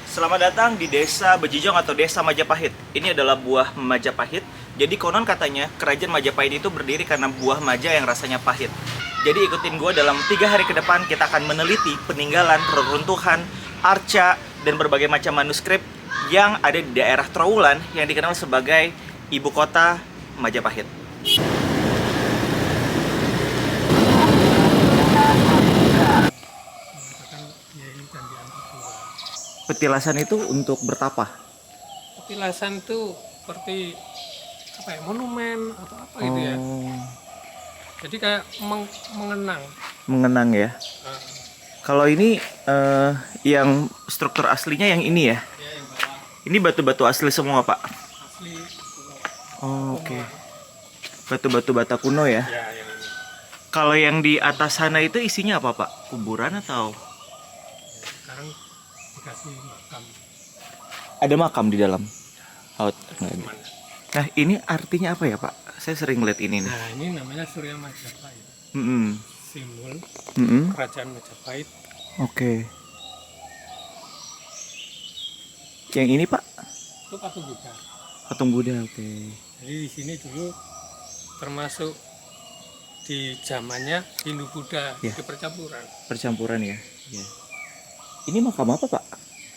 Selamat datang di Desa Bejijong atau Desa Majapahit. Ini adalah buah Majapahit. Jadi konon katanya kerajaan Majapahit itu berdiri karena buah maja yang rasanya pahit. Jadi ikutin gue dalam 3 hari ke depan kita akan meneliti peninggalan, reruntuhan, arca, dan berbagai macam manuskrip yang ada di daerah Trowulan yang dikenal sebagai ibu kota Majapahit. Petilasan itu untuk bertapa. Petilasan itu seperti apa ya, monumen atau apa gitu ya. Jadi kayak mengenang Ya. Nah, Kalau ini yang struktur aslinya yang ini ya. ya yang bawah Ini batu-batu asli semua, Pak. asli Oke. Batu-batu bata kuno ya. ya yang ini. Kalau yang di atas sana itu isinya apa, Pak? Kuburan atau Sekarang dikasih makam. ada makam di dalam? Oh, enggak ada. Cuman. Nah, ini artinya apa ya, Pak? Saya sering lihat ini nih. Nah, ini namanya Surya Majapahit. Mm-mm. Simbol Mm-mm. kerajaan Majapahit. Oke. Yang ini, Pak? Itu patung Buddha. Patung Buddha, oke. Jadi di sini dulu termasuk di zamannya Hindu Buddha Ya. itu percampuran. Percampuran ya. Ya. Ini makam apa, Pak?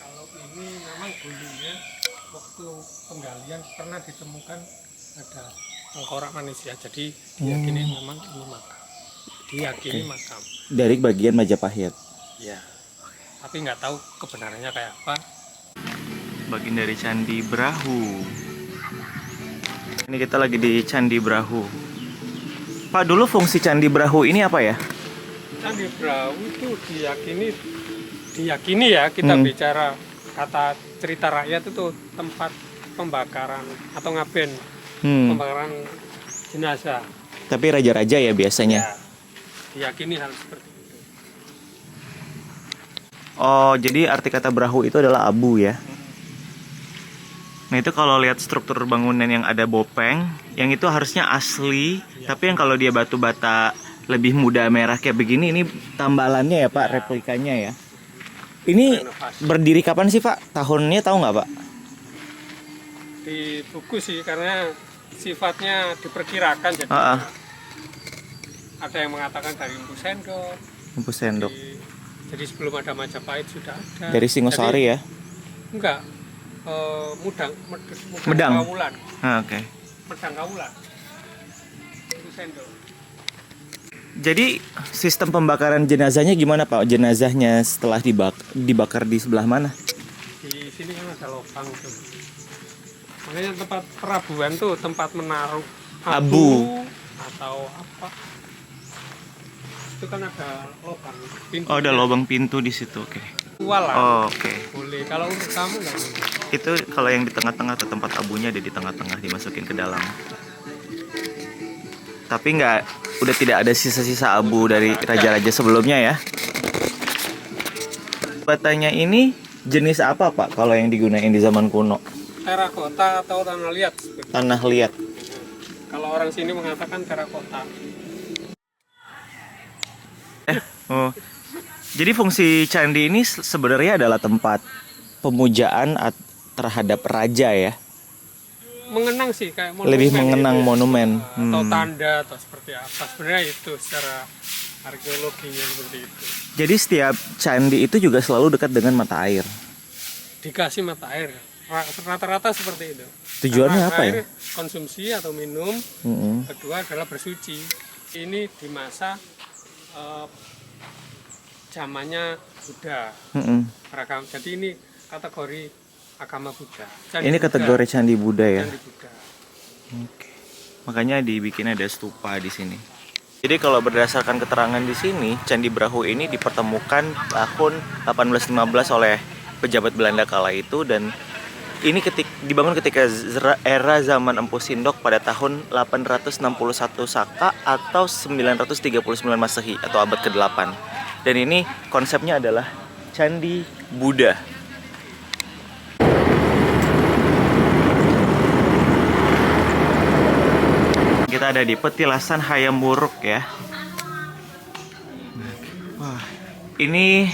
Kalau ini memang dulunya waktu penggalian pernah ditemukan ada tengkorak manusia, jadi diyakini memang ini makam. Diyakini makam. Dari bagian Majapahit. Ya. Tapi nggak tahu kebenarannya kayak apa. Bagian dari Candi Brahu. Ini kita lagi di Candi Brahu. Pak, dulu fungsi Candi Brahu ini apa ya? Candi Brahu itu diyakini ya, kita bicara kata cerita rakyat itu tempat pembakaran atau ngaben pembakaran jenazah. Tapi raja-raja ya biasanya. Ya, diyakini hal seperti itu. Oh, jadi arti kata Brahu itu adalah abu ya. Nah, itu kalau lihat struktur bangunan yang ada bopeng, yang itu harusnya asli, tapi yang kalau dia batu bata lebih muda merah kayak begini, ini tambalannya ya, Pak, replikanya ya. Ini berdiri kapan sih, Pak? Tahunnya tahu nggak, Pak? Di buku sih, karena sifatnya diperkirakan, jadi ada yang mengatakan dari Empu Sendok. Empu Sendok. Jadi sebelum ada Majapahit sudah ada. Dari Singosari ya? Enggak, Medang Kawulan. Oke. Medang Kawulan. Empu Sendok. Jadi sistem pembakaran jenazahnya gimana, Pak? Jenazahnya setelah dibakar di sebelah mana? Di sini kan ada lubang tuh. Makanya tempat perabuan tuh tempat menaruh abu atau apa. Itu kan ada lubang pintu. Oh, ada lubang pintu di situ. Oke. Walah. Oh, oke. Boleh. Kalau untuk kamu nggak boleh. Itu kalau yang di tengah-tengah atau tempat abunya ada di tengah-tengah dimasukin ke dalam. Tapi udah tidak ada sisa-sisa abu dari raja-raja sebelumnya ya. Batanya ini jenis apa, Pak, kalau yang digunain di zaman kuno? Terakota atau tanah liat. Tanah liat. Kalau orang sini mengatakan terakota. Oh. Jadi fungsi candi ini sebenarnya adalah tempat pemujaan terhadap raja ya. Mengenang sih kayak monumen. Lebih mengenang gitu. monumen. Atau tanda atau seperti apa. Sebenarnya itu secara arkeologinya seperti itu. Jadi setiap candi itu juga selalu dekat dengan mata air. Dikasih mata air. Rata-rata seperti itu. Tujuannya Karena apa air ya? konsumsi atau minum. Kedua adalah bersuci. Ini di masa zamannya Buddha. Jadi ini kategori agama Buddha. Ini kategori candi Buddha ya. Candi Buddha. Oke. Makanya dibikin ada stupa di sini. Jadi kalau berdasarkan keterangan di sini, Candi Brahu ini dipertemukan tahun 1815 oleh pejabat Belanda kala itu, dan ini dibangun ketika era zaman Empu Sindok pada tahun 861 Saka atau 939 Masehi atau abad ke-8. Dan ini konsepnya adalah Candi Buddha. Kita ada di Petilasan Hayam Wuruk ya. Wah, ini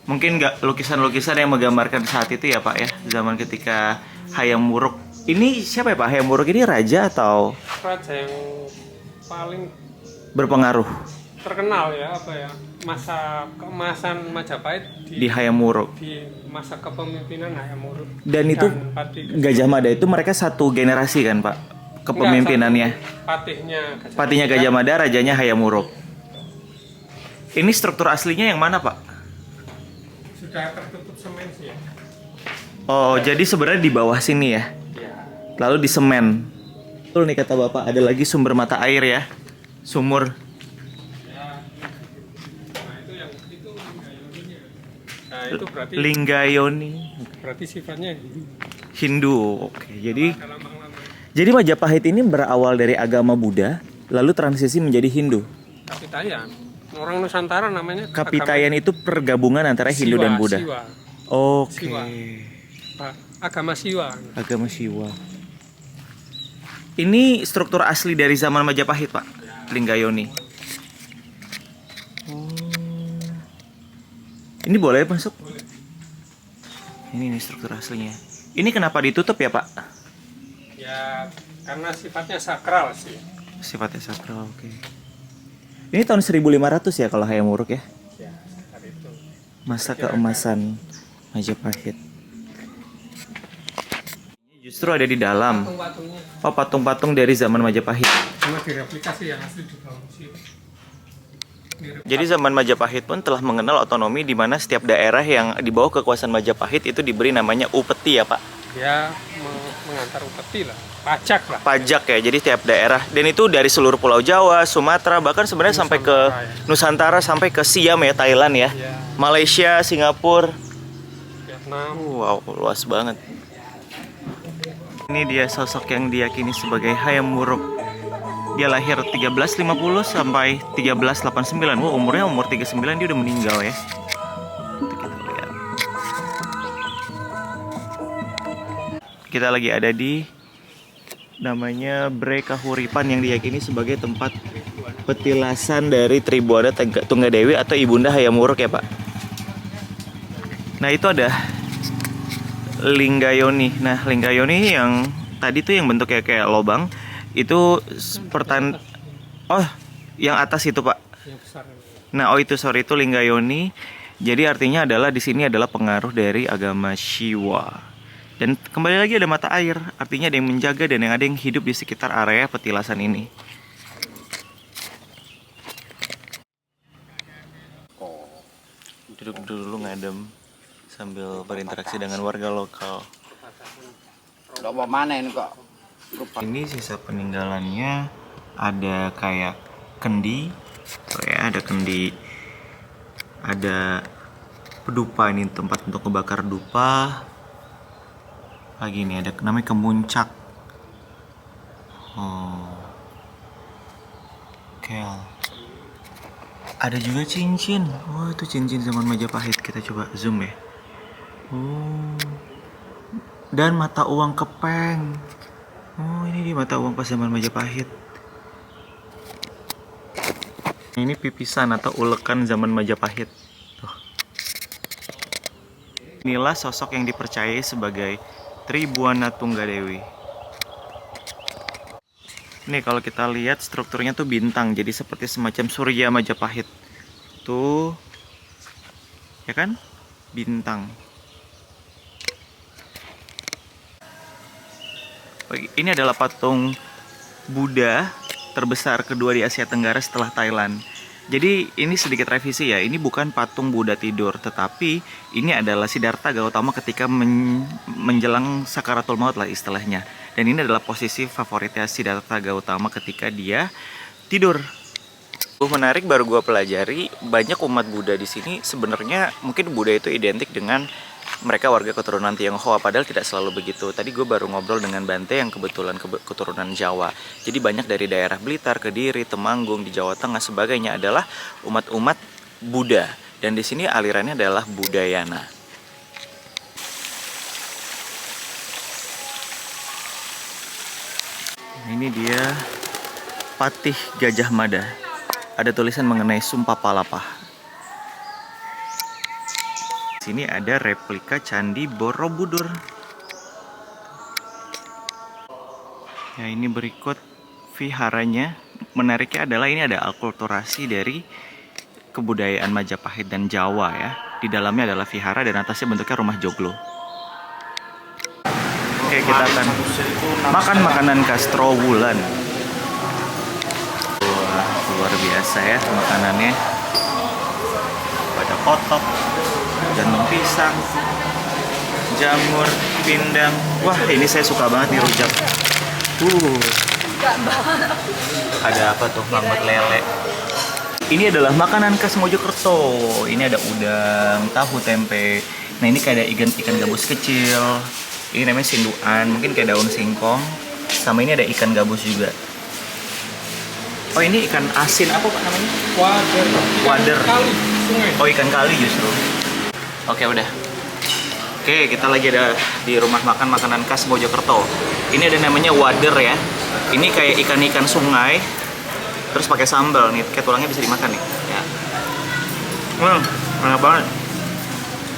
Mungkin nggak lukisan-lukisan yang menggambarkan saat itu ya Pak ya, zaman ketika Hayam Wuruk. Ini siapa ya Pak? Hayam Wuruk ini raja atau Raja yang paling berpengaruh terkenal ya, apa ya, masa keemasan Majapahit di Hayam Wuruk? di masa kepemimpinan Hayam Wuruk. Dan itu Patih Gajah Mada itu mereka satu generasi kan Pak? Kepemimpinannya. Patihnya Gajah Mada, rajanya Hayam Wuruk. Ini struktur aslinya yang mana Pak? Sudah tertutup semen sih ya. Oh, jadi sebenarnya di bawah sini ya? Ya. Lalu di semen. Betul nih kata Bapak, ada lagi sumber mata air ya? Sumur. Ya. Nah itu yang itu Linggayoninya. Nah itu berarti Linggayoni. berarti sifatnya Hindu. Oke, jadi ada lambang-lambang jadi Majapahit ini berawal dari agama Buddha, lalu transisi menjadi Hindu. Kapitayan. Orang Nusantara namanya Kapitayan itu pergabungan antara Hindu dan Buddha. Siwa. Oke. Siwa. Pak, agama Siwa. Agama Siwa. Ini struktur asli dari zaman Majapahit, Pak. Linggayoni. Ini boleh masuk? Boleh. Ini struktur aslinya. Ini kenapa ditutup ya, Pak? Ya karena sifatnya sakral sih. Sifatnya sakral, oke. Ini tahun 1500 ya kalau Hayam Wuruk ya? Ya, sekitar itu. Masa keemasan Majapahit. Justru ada di dalam. Patung-patungnya Oh, patung-patung dari zaman Majapahit. cuma direplikasi yang asli di bawah museum. Jadi zaman Majapahit pun telah mengenal otonomi di mana setiap daerah yang di bawah kekuasaan Majapahit itu diberi namanya upeti ya Pak? Ya mengantar upeti lah, pajak lah. Pajak ya, jadi tiap daerah. Dan itu dari seluruh Pulau Jawa, Sumatera, bahkan sebenarnya sampai ke Nusantara, sampai ke Siam ya, Thailand ya. Ya, Malaysia, Singapura. Vietnam. Wow, luas banget. Ini dia sosok yang diyakini sebagai Hayam Wuruk. Dia lahir 1350 sampai 1389. Wah, umurnya umur 39 dia udah meninggal ya. Kita lihat. Kita lagi ada di namanya Bre Kahuripan yang diyakini sebagai tempat petilasan dari Tribuana Tunggadewi atau Ibunda Hayam Wuruk ya Pak. Nah itu ada Linggayoni. Nah Linggayoni yang tadi tuh yang bentuknya kayak lobang itu oh yang atas itu Pak. Yang besar. Nah oh itu sorry itu Linggayoni. Jadi artinya adalah di sini adalah pengaruh dari agama Siwa. Dan kembali lagi ada mata air, artinya ada yang menjaga dan yang ada yang hidup di sekitar area petilasan ini. Duduk dulu ngadem sambil berinteraksi dengan warga lokal. Udah mau mana ini kok? Ini sisa peninggalannya ada kayak kendi, oh ya ada kendi, ada pedupa ini tempat untuk ngebakar dupa. Lagi nih ada namanya kemuncak. Oh. Kel. Ada juga cincin. Oh, itu cincin zaman Majapahit. Kita coba zoom ya. Oh. Dan mata uang kepeng. Oh, ini di mata uang pas zaman Majapahit. Ini pipisan atau ulekan zaman Majapahit. Tuh. Inilah sosok yang dipercayai sebagai Tribuana Tunggadewi. Nih kalau kita lihat strukturnya tuh bintang, jadi seperti semacam surya Majapahit. Tuh, ya kan? Bintang. Ini adalah patung Buddha terbesar kedua di Asia Tenggara setelah Thailand. Jadi ini sedikit revisi ya, ini bukan patung Buddha tidur, tetapi ini adalah Siddhartha Gautama ketika menjelang sakaratul maut lah istilahnya. Dan ini adalah posisi favoritnya Siddhartha Gautama ketika dia tidur. Menarik baru gue pelajari, banyak umat Buddha di sini sebenarnya mungkin Buddha itu identik dengan mereka warga keturunan Tionghoa, padahal tidak selalu begitu. Tadi gue baru ngobrol dengan Bante yang kebetulan keturunan Jawa. Jadi banyak dari daerah Blitar, Kediri, Temanggung, di Jawa Tengah sebagainya adalah umat-umat Buddha. Dan di sini alirannya adalah Buddhayana. Ini dia Patih Gajah Mada. Ada tulisan mengenai Sumpah Palapa. sini ada replika Candi Borobudur. Ya, ini berikut viharanya. Menariknya adalah ini ada akulturasi dari kebudayaan Majapahit dan Jawa ya. Di dalamnya adalah vihara dan atasnya bentuknya rumah joglo. Oke, kita akan makan makanan khas Trowulan. Wah, luar biasa ya makanannya. Ada kotok, jantung pisang, jamur, pindang. Wah, ini saya suka banget nih rujak. Ada apa tuh? Mangut lele. Ini adalah makanan khas Mojokerto. Ini ada udang, tahu, tempe. Nah, ini kayak ada ikan gabus kecil. Ini namanya sinduan, mungkin kayak daun singkong. Sama ini ada ikan gabus juga. Oh, ini ikan asin apa Pak namanya? Wader. Kali, sungai. Oh, ikan kali justru. Oke, udah. Oke, kita lagi ada di rumah makan makanan khas Mojokerto. Ini ada namanya wader ya. Ini kayak ikan-ikan sungai. Terus pakai sambal nih, kayak tulangnya bisa dimakan nih. Ya. Enak banget.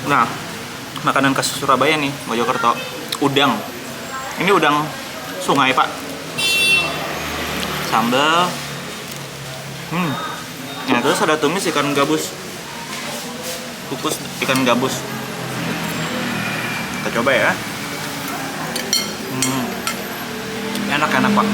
Nah, makanan khas Surabaya nih, Mojokerto. Udang. Ini udang sungai, Pak. Sambal. Nah, terus ada tumis ikan gabus. Kukus ikan gabus. Kita coba ya. Enak-enak, Pak.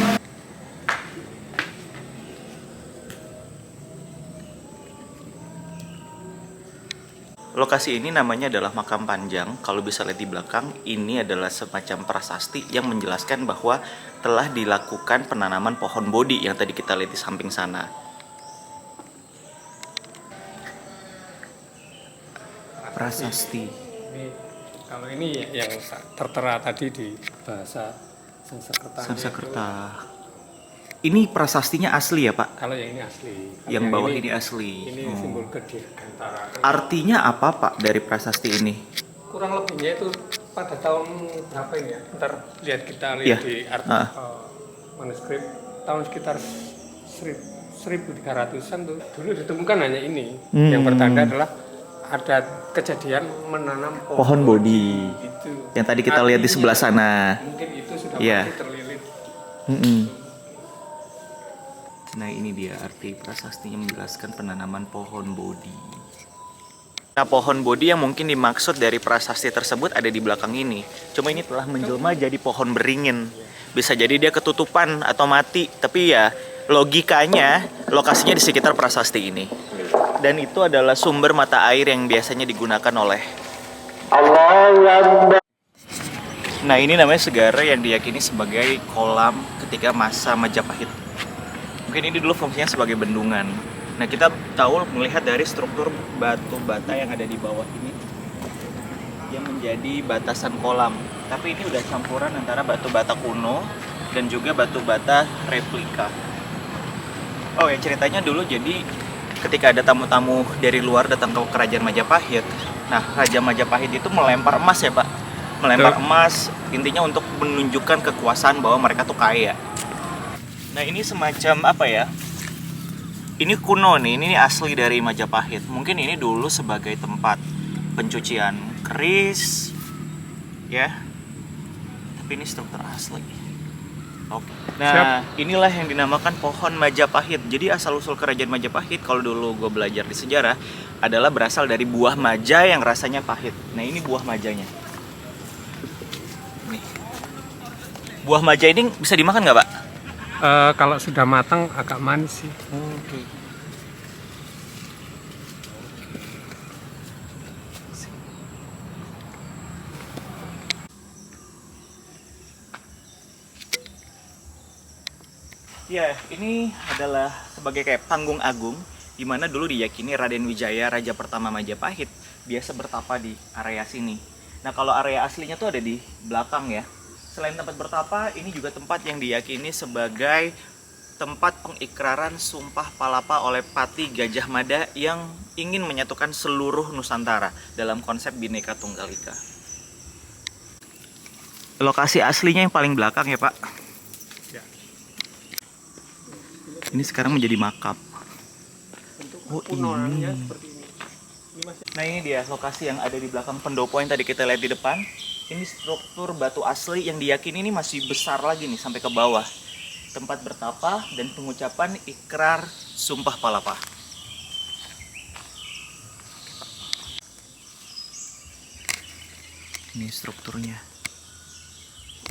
Lokasi ini namanya adalah Makam Panjang. Kalau bisa lihat di belakang, ini adalah semacam prasasti yang menjelaskan bahwa telah dilakukan penanaman pohon bodi yang tadi kita lihat di samping sana. Prasasti. Kalau ini yang tertera tadi di bahasa Sanskerta. Sanskerta. Ini prasastinya asli ya, Pak? Kalau yang ini asli. Yang bawah ini asli. Ini simbol kedirgantara. Artinya apa, Pak, dari prasasti ini? Kurang lebihnya itu pada tahun berapa ini ya? Ntar kita lihat di manuskrip tahun sekitar 1300-an tuh. Dulu ditemukan hanya ini. Yang bertanda adalah ada kejadian menanam Pohon bodi. Itu. Yang tadi kita lihat di sebelah sana. Mungkin itu sudah Iya. terlilit. Nah, ini dia arti prasastinya menjelaskan penanaman pohon bodi. Nah, pohon bodi yang mungkin dimaksud dari prasasti tersebut ada di belakang ini. Cuma ini telah menjelma jadi pohon beringin. Bisa jadi dia ketutupan atau mati, tapi ya logikanya lokasinya di sekitar prasasti ini. Dan itu adalah sumber mata air yang biasanya digunakan oleh Allah. Nah, ini namanya segara yang diyakini sebagai kolam ketika masa Majapahit. Mungkin ini dulu fungsinya sebagai bendungan. Nah, kita tahu melihat dari struktur batu bata yang ada di bawah ini yang menjadi batasan kolam. Tapi ini udah campuran antara batu bata kuno dan juga batu bata replika. Oh ya, ceritanya dulu jadi ketika ada tamu-tamu dari luar datang ke kerajaan Majapahit. Nah, Raja Majapahit itu melempar emas ya, Pak. Melempar emas intinya untuk menunjukkan kekuasaan bahwa mereka tuh kaya. Nah, ini semacam apa ya? Ini kuno nih, ini asli dari Majapahit. Mungkin ini dulu sebagai tempat pencucian keris, ya. Tapi ini struktur asli. Oke. Nah, inilah yang dinamakan pohon Majapahit. Jadi asal-usul kerajaan Majapahit, kalau dulu gue belajar di sejarah, adalah berasal dari buah maja yang rasanya pahit. Nah, ini buah majanya. Nih. Buah maja ini bisa dimakan nggak, Pak? Kalau sudah matang agak manis sih. Oke. Ya, ini adalah sebagai kayak panggung agung di mana dulu diyakini Raden Wijaya, raja pertama Majapahit, biasa bertapa di area sini. Nah, kalau area aslinya tuh ada di belakang ya. Selain tempat bertapa, ini juga tempat yang diyakini sebagai tempat pengikraran sumpah palapa oleh Pati Gajah Mada yang ingin menyatukan seluruh Nusantara dalam konsep Bhinneka Tunggal Ika. Lokasi aslinya yang paling belakang ya, Pak. Ya. Ini sekarang menjadi makam. Untuk Oh, kunoannya ini. seperti ini. Ini masih Nah ini dia lokasi yang ada di belakang pendopo yang tadi kita lihat di depan. Ini struktur batu asli yang diyakini ini masih besar lagi nih sampai ke bawah. Tempat bertapa dan pengucapan ikrar sumpah palapa. Ini strukturnya.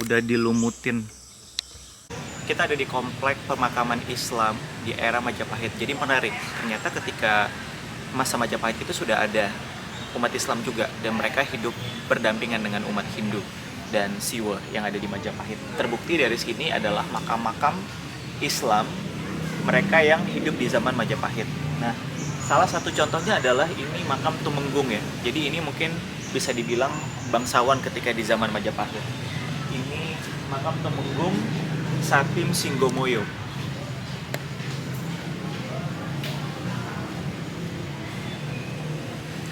Udah dilumutin. Kita ada di komplek pemakaman Islam di era Majapahit. Jadi menarik. Ternyata ketika masa Majapahit itu sudah ada umat Islam juga, dan mereka hidup berdampingan dengan umat Hindu dan Siwa yang ada di Majapahit. Terbukti dari sini adalah makam-makam Islam mereka yang hidup di zaman Majapahit. Nah, salah satu contohnya adalah ini makam Tumenggung ya. Jadi ini mungkin bisa dibilang bangsawan ketika di zaman Majapahit. Ini makam Tumenggung Satim Singgomoyo.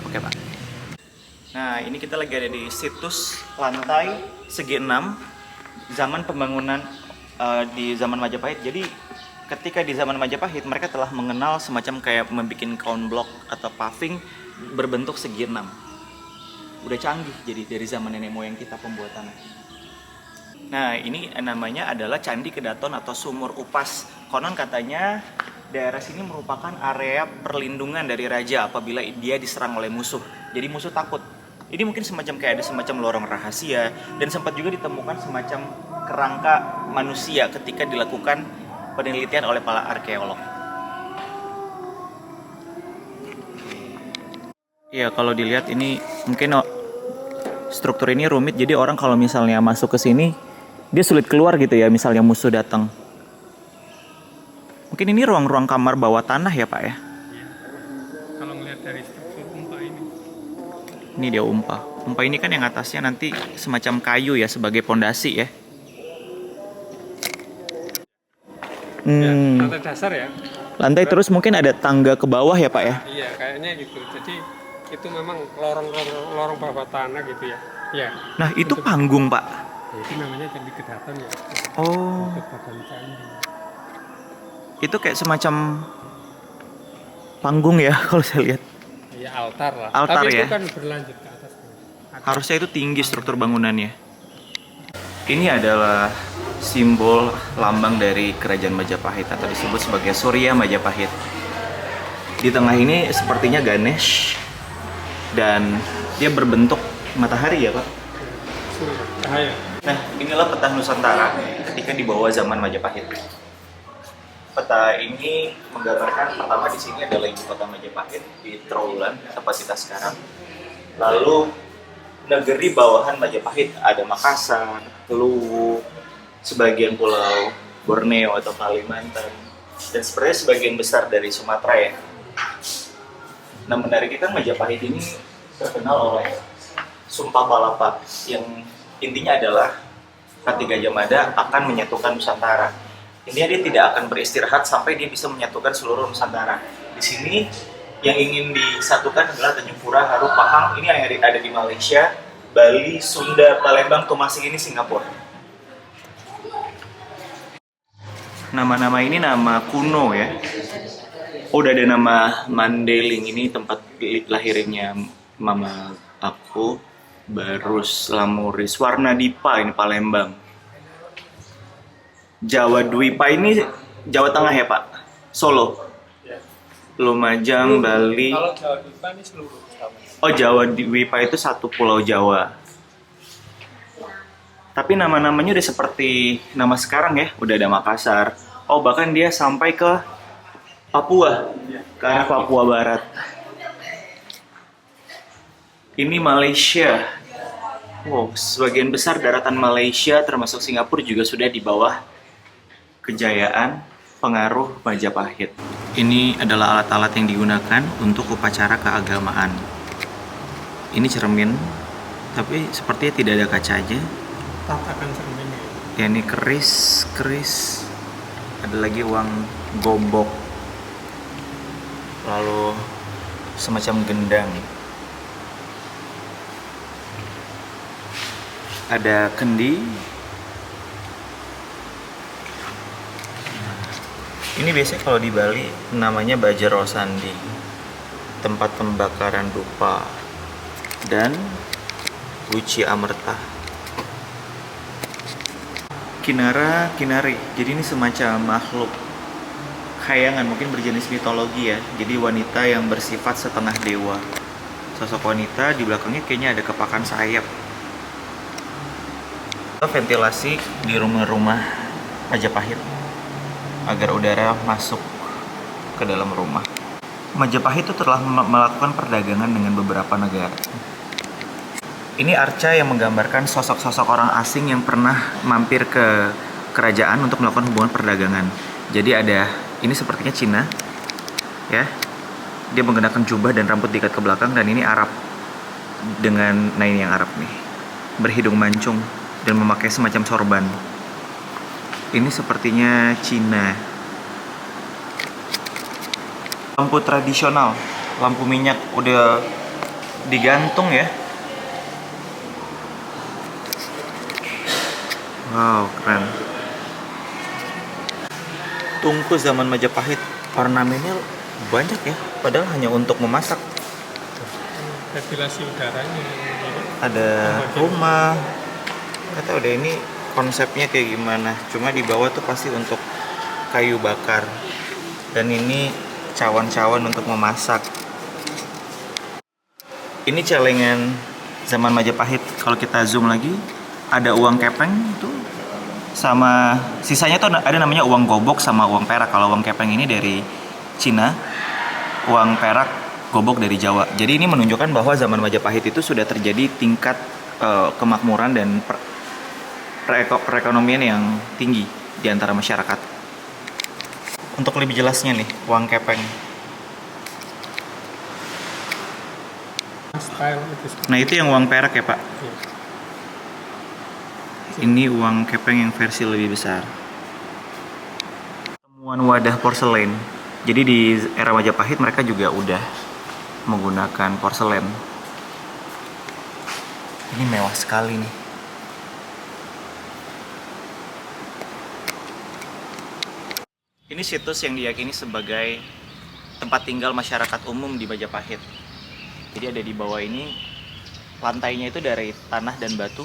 Oke Pak. Nah ini kita lagi ada di situs lantai segi 6 zaman pembangunan di zaman Majapahit. Jadi ketika di zaman Majapahit mereka telah mengenal semacam kayak membuat crown block atau paving berbentuk segi 6. Udah canggih jadi dari zaman nenek moyang kita pembuatannya. Nah ini namanya adalah Candi Kedaton atau Sumur Upas. Konon katanya daerah sini merupakan area perlindungan dari raja apabila dia diserang oleh musuh. Jadi musuh takut. Ini mungkin semacam kayak ada semacam lorong rahasia, dan sempat juga ditemukan semacam kerangka manusia ketika dilakukan penelitian oleh para arkeolog. Iya, kalau dilihat ini mungkin struktur ini rumit, jadi orang kalau misalnya masuk ke sini dia sulit keluar gitu ya, misalnya musuh datang. Mungkin ini ruang-ruang kamar bawah tanah ya Pak ya? Iya. Kalau ngelihat dari struktur umpa ini. Ini dia umpa. Umpa ini kan yang atasnya nanti semacam kayu ya sebagai pondasi ya. Ya, lantai dasar ya. Lantai terus mungkin ada tangga ke bawah ya Pak ya? Iya, kayaknya gitu. Jadi itu memang lorong bawah tanah gitu ya. Ya. Nah itu panggung Pak. Ya, itu namanya Candi Kedaton ya. Oh. Untuk badan candi. Itu kayak semacam panggung ya kalau saya lihat. Ya altar lah. Altar tapi ya? itu kan berlanjut ke atas. Harusnya itu tinggi struktur bangunannya. Ini adalah simbol lambang dari kerajaan Majapahit atau disebut sebagai Surya Majapahit. Di tengah ini sepertinya Ganesh dan dia berbentuk matahari ya Pak. Cahaya. Nah inilah peta Nusantara ketika di bawah zaman Majapahit. Peta ini menggambarkan pertama di sini adalah ibu kota Majapahit di Trowulan tempat kita sekarang. Lalu negeri bawahan Majapahit ada Makassar, Luwu, sebagian pulau Borneo atau Kalimantan, dan sebenarnya sebagian besar dari Sumatera ya. Nah menarik kita Majapahit ini terkenal oleh Sumpah Palapa yang intinya adalah Kati Gajah Mada akan menyatukan Nusantara. Intinya dia tidak akan beristirahat sampai dia bisa menyatukan seluruh Nusantara. Di sini yang ingin disatukan adalah Tanjung Pura, Haru, Pahang. Ini yang ada di Malaysia, Bali, Sunda, Palembang, Tomasing ini Singapura. Nama-nama ini nama kuno ya. Oh, udah ada nama Mandeling, ini tempat lahirnya mama aku. Barus, Lamuris, Warnadipa ini Palembang. Jawa Dwipa ini Jawa Tengah ya Pak? Solo? Lumajang, Bali. Kalau Jawa Dwipa ini seluruh Jawa. Oh Jawa Dwipa itu satu pulau Jawa. Tapi nama-namanya udah seperti nama sekarang ya, udah ada Makassar. Oh bahkan dia sampai ke Papua, ke arah Papua Barat. Ini Malaysia. Wow, sebagian besar daratan Malaysia termasuk Singapura juga sudah di bawah kejayaan pengaruh Majapahit. Ini adalah alat-alat yang digunakan untuk upacara keagamaan. Ini cermin, tapi sepertinya tidak ada kacanya. Tatakan cerminnya. Ya, ini keris. Ada lagi uang gobok. Lalu semacam gendang. Ada kendi. Ini biasanya kalau di Bali namanya Bajero Sandi. tempat pembakaran dupa, dan Guci Amerta. Kinara Kinari, jadi ini semacam makhluk khayangan, mungkin berjenis mitologi ya. Jadi wanita yang bersifat setengah dewa. Sosok wanita, di belakangnya kayaknya ada kepakan sayap. Ventilasi di rumah-rumah Majapahit agar udara masuk ke dalam rumah. Majapahit itu telah melakukan perdagangan dengan beberapa negara. Ini arca yang menggambarkan sosok-sosok orang asing yang pernah mampir ke kerajaan untuk melakukan hubungan perdagangan. Jadi ada, ini sepertinya Cina, ya. Dia menggunakan jubah dan rambut diikat ke belakang, dan ini Arab dengan, nah ini yang Arab nih, berhidung mancung dan memakai semacam sorban. Ini sepertinya Cina. Lampu tradisional, lampu minyak udah digantung ya. Wow, keren. Tungku zaman Majapahit, ornamennya banyak ya, padahal hanya untuk memasak. Ventilasi udaranya. Ada rumah, nggak tahu deh ini konsepnya kayak gimana. Cuma di bawah tuh pasti untuk kayu bakar. Dan ini cawan-cawan untuk memasak. Ini celengan zaman Majapahit. Kalau kita zoom lagi, ada uang kepeng tuh, sama sisanya tuh ada namanya uang gobok sama uang perak. Kalau uang kepeng ini dari Cina, uang perak gobok dari Jawa. Jadi ini menunjukkan bahwa zaman Majapahit itu sudah terjadi tingkat kemakmuran dan perekonomian yang tinggi di antara masyarakat. Untuk lebih jelasnya nih, uang kepeng. Style itu. Nah itu yang uang perak ya Pak. Ini uang kepeng yang versi lebih besar. Temuan wadah porselen. Jadi di era Majapahit mereka juga udah menggunakan porselen. Ini mewah sekali nih. Ini situs yang diyakini sebagai tempat tinggal masyarakat umum di Majapahit. Jadi ada di bawah ini, lantainya itu dari tanah dan batu,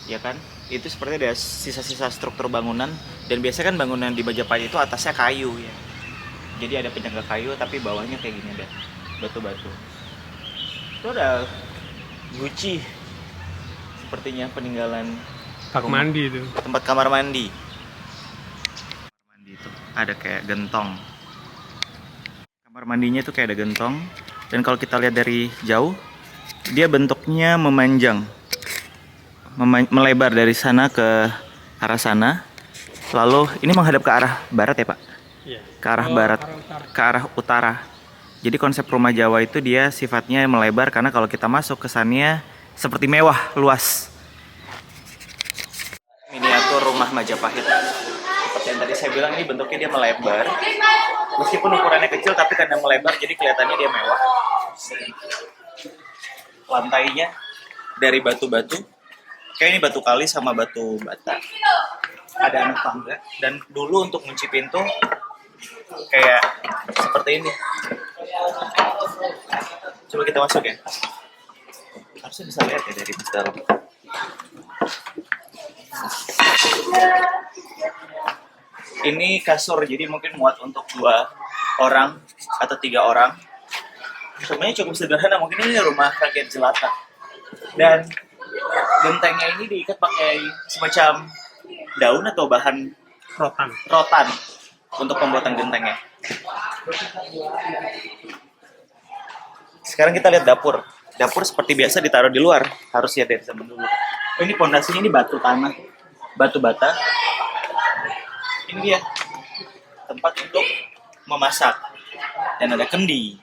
ya kan? Itu seperti ada sisa-sisa struktur bangunan, dan biasanya kan bangunan di Majapahit itu atasnya kayu ya. Jadi ada penyangga kayu, tapi bawahnya kayak gini ada batu-batu. Itu ada Guci, sepertinya peninggalan Bak mandi itu. tempat kamar mandi. Kamar mandi itu ada kayak gentong. Kamar mandinya itu kayak ada gentong. Dan kalau kita lihat dari jauh, dia bentuknya memanjang, melebar dari sana ke arah sana. Lalu ini menghadap ke arah barat ya Pak? Iya. Ke arah barat, ke arah utara. Jadi konsep rumah Jawa itu dia sifatnya melebar karena kalau kita masuk ke sananya seperti mewah, luas. Miniatur rumah Majapahit. Seperti yang tadi saya bilang, ini bentuknya dia melebar. Meskipun ukurannya kecil tapi karena melebar jadi kelihatannya dia mewah. Lantainya dari batu-batu. Kayak ini batu kali sama batu bata. Ada anak tangga, dan dulu untuk kunci pintu kayak seperti ini. Coba kita masuk ya. Harusnya bisa lihat ya dari dalam. Ini kasur, jadi mungkin muat untuk 2 orang atau 3 orang. Sebenarnya cukup sederhana, mungkin ini rumah rakyat jelata. Dan gentengnya ini diikat pakai semacam daun atau bahan rotan untuk pembuatan gentengnya. Sekarang kita lihat dapur. Dapur seperti biasa ditaruh di luar. Harus lihat dari zaman dulu. Oh, ini pondasinya ini batu tanah, batu bata. Ini dia tempat untuk memasak, dan ada kendi.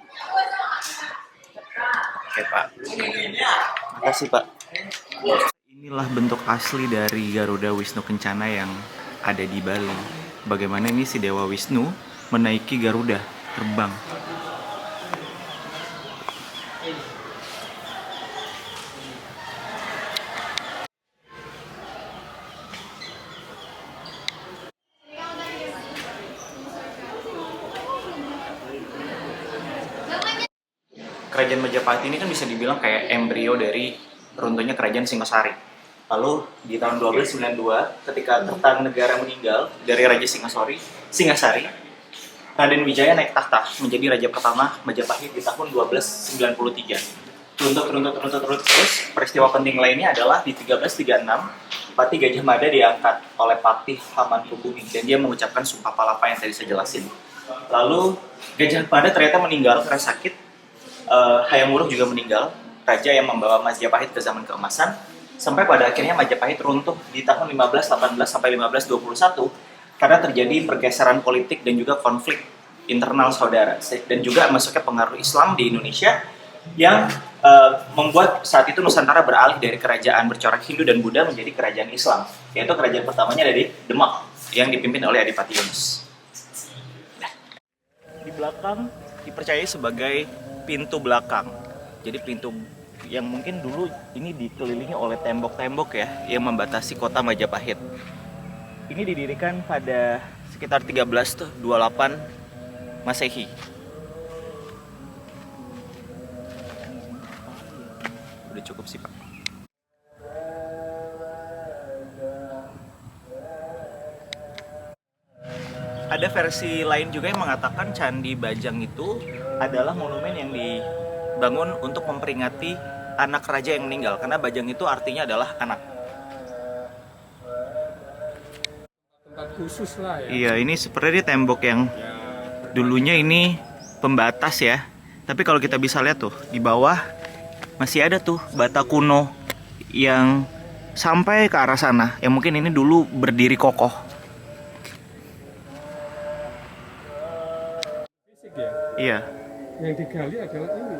Oke Pak, makasih Pak. Inilah bentuk asli dari Garuda Wisnu Kencana yang ada di Bali. Bagaimana ini si Dewa Wisnu menaiki Garuda terbang. kerajaan Majapahit ini kan bisa dibilang kayak embrio dari runtuhnya kerajaan Singasari. Lalu di tahun 1292 ketika Kertanegara meninggal dari Raja Singasari, Raden Wijaya naik tahta menjadi raja pertama Majapahit di tahun 1293. Runtut terus. Peristiwa penting lainnya adalah di 1336 Patih Gajah Mada diangkat oleh Patih Hamengkubumi dan dia mengucapkan Sumpah Palapa yang tadi saya jelasin. Lalu Gajah Mada ternyata meninggal karena sakit. Hayam Wuruk juga meninggal, raja yang membawa Majapahit ke zaman keemasan. Sampai pada akhirnya Majapahit runtuh di tahun 1518 sampai 1521 karena terjadi pergeseran politik dan juga konflik internal saudara dan juga masuknya pengaruh Islam di Indonesia yang membuat saat itu Nusantara beralih dari kerajaan bercorak Hindu dan Buddha menjadi kerajaan Islam, yaitu kerajaan pertamanya dari Demak yang dipimpin oleh Adipati Yunus. Nah, di belakang dipercayai sebagai pintu belakang. Jadi pintu yang mungkin dulu ini dikelilingi oleh tembok-tembok ya yang membatasi kota Majapahit. Ini didirikan pada sekitar 1328 Masehi. Udah cukup sih, Pak. Ada versi lain juga yang mengatakan Candi Bajang itu adalah monumen yang dibangun untuk memperingati anak raja yang meninggal, karena Bajang itu artinya adalah anak. Tempat khusus lah ya. Iya, ini seperti tembok yang dulunya ini pembatas ya. Tapi kalau kita bisa lihat tuh, di bawah masih ada tuh bata kuno yang sampai ke arah sana. Yang mungkin ini dulu berdiri kokoh. Fisik ya. Iya. Yang digali adalah ini.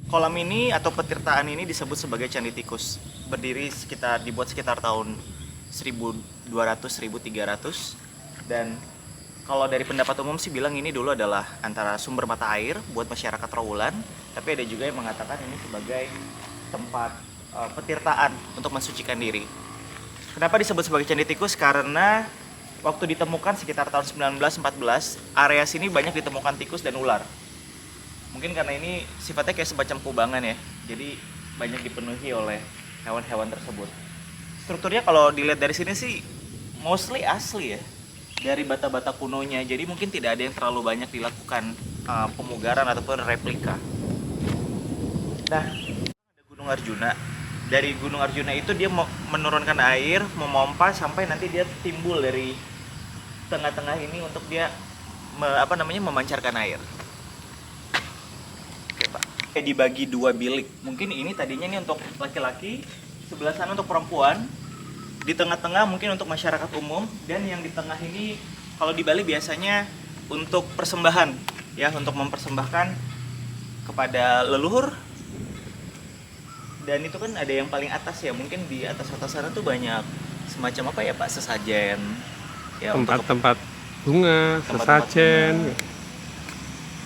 Kolam ini atau petirtaan ini disebut sebagai Candi Tikus. Dibuat sekitar tahun 1200-1300. Dan kalau dari pendapat umum sih bilang ini dulu adalah antara sumber mata air buat masyarakat Trowulan. Tapi ada juga yang mengatakan ini sebagai tempat petirtaan untuk mensucikan diri. Kenapa disebut sebagai Candi Tikus? Karena waktu ditemukan sekitar tahun 1914, area sini banyak ditemukan tikus dan ular. Mungkin karena ini sifatnya kayak semacam kubangan ya, jadi banyak dipenuhi oleh hewan-hewan tersebut. Strukturnya kalau dilihat dari sini sih mostly asli ya, dari bata-bata kunonya. Jadi mungkin tidak ada yang terlalu banyak dilakukan pemugaran ataupun replika. Nah, ada Gunung Arjuna. Dari Gunung Arjuna itu dia menurunkan air, memompa sampai nanti dia timbul dari tengah-tengah ini untuk dia memancarkan air. Oke, Pak. Kayak dibagi dua bilik. Mungkin ini tadinya ini untuk laki-laki, sebelah sana untuk perempuan, di tengah-tengah mungkin untuk masyarakat umum, dan yang di tengah ini kalau di Bali biasanya untuk persembahan ya, untuk mempersembahkan kepada leluhur. Dan itu kan ada yang paling atas ya, mungkin di atas sana tuh banyak semacam apa ya Pak, sesajen ya, Tempat-tempat bunga, sesajen.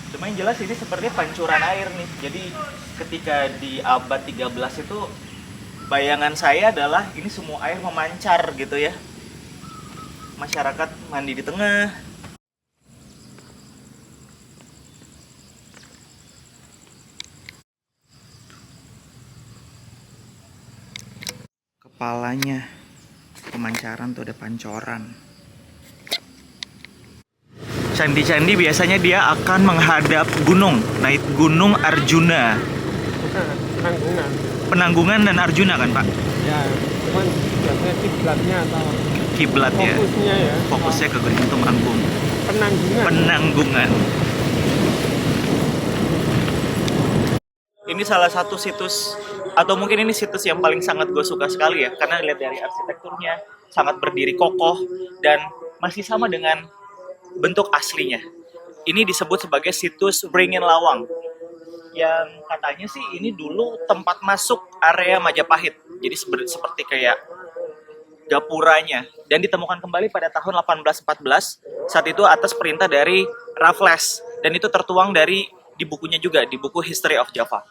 Cuma yang jelas ini seperti pancuran air nih. Jadi ketika di abad 13 itu bayangan saya adalah ini semua air memancar gitu ya. Masyarakat mandi di tengah. Kepalanya pemancaran tuh, ada pancoran. Candi-candi biasanya dia akan menghadap gunung, naik Gunung Arjuna. Bukan, penanggungan. Penanggungan dan Arjuna kan Pak? Ya, cuman biasanya kiblatnya atau Kiblat ya. fokusnya ya. Fokusnya ke Gunung Tumanggung. Penanggungan. Penanggungan. Ini salah satu situs, atau mungkin ini situs yang paling sangat gue suka sekali ya, karena lihat dari arsitekturnya sangat berdiri kokoh dan masih sama dengan bentuk aslinya. Ini disebut sebagai situs Wringin Lawang, yang katanya sih ini dulu tempat masuk area Majapahit. Jadi seperti kayak gapuranya, dan ditemukan kembali pada tahun 1814 saat itu atas perintah dari Raffles, dan itu tertuang di bukunya juga, di buku History of Java.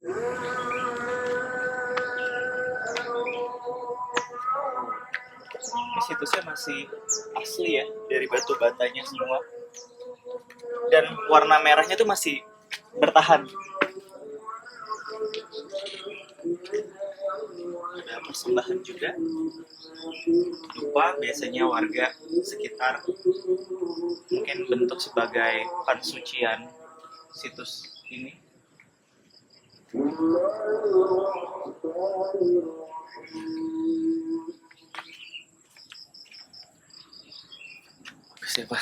Ini situsnya masih asli ya, dari batu batanya semua. Dan warna merahnya tuh masih bertahan. Ada persembahan juga. Lupa biasanya warga sekitar mungkin bentuk sebagai pensucian situs ini. Siapa?